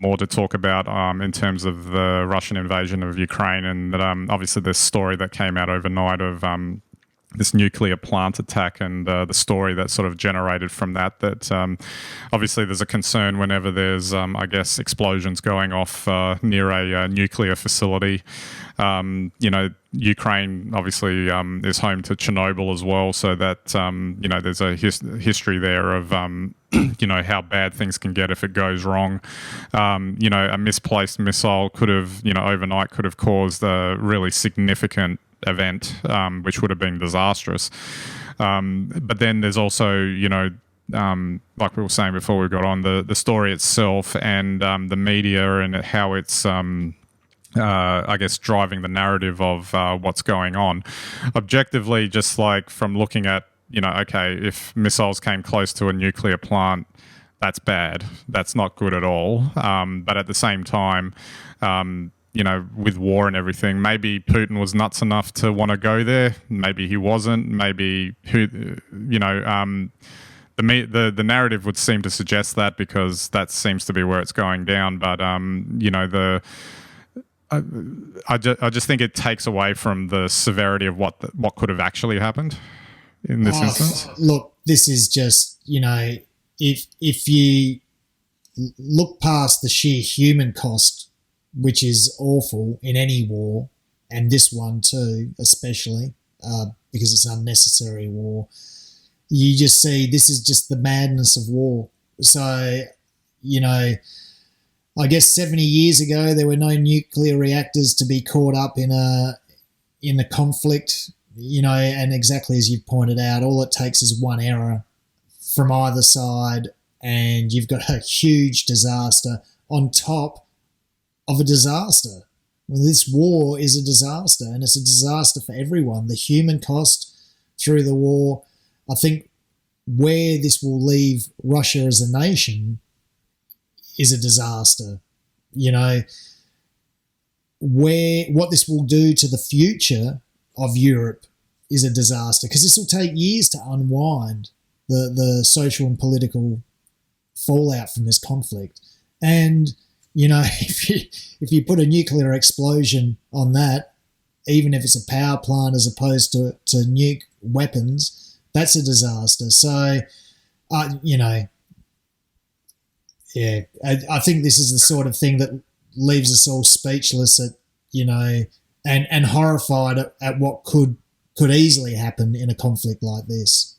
more to talk about in terms of the Russian invasion of Ukraine, and that obviously this story that came out overnight of this nuclear plant attack, and the story that sort of generated from that. That obviously there's a concern whenever there's, I guess, explosions going off near a nuclear facility. Ukraine obviously is home to Chernobyl as well, so that there's a history there of how bad things can get if it goes wrong. A misplaced missile could have, overnight could have caused a really significant event, which would have been disastrous. But then there's also, like we were saying before we got on, the story itself and the media and how it's, I guess, driving the narrative of what's going on. Objectively, just like from looking at, okay, if missiles came close to a nuclear plant, that's bad. That's not good at all. But at the same time, with war and everything, maybe Putin was nuts enough to want to go there. Maybe he wasn't. Maybe the narrative would seem to suggest that, because that seems to be where it's going down. But I just think it takes away from the severity of what could have actually happened in this instance. Look, this is just, if you look past the sheer human cost, which is awful in any war, and this one too, especially because it's unnecessary war, you just see this is just the madness of war. So, I guess 70 years ago there were no nuclear reactors to be caught up in a conflict, and exactly as you've pointed out, all it takes is one error from either side and you've got a huge disaster on top of a disaster. Well, this war is a disaster, and it's a disaster for everyone. The human cost through the war, I think where this will leave Russia as a nation is a disaster. What this will do to the future of Europe is a disaster, because this will take years to unwind the social and political fallout from this conflict. And if you put a nuclear explosion on that, even if it's a power plant as opposed to nuke weapons, that's a disaster. So, I think this is the sort of thing that leaves us all speechless and horrified at what could easily happen in a conflict like this.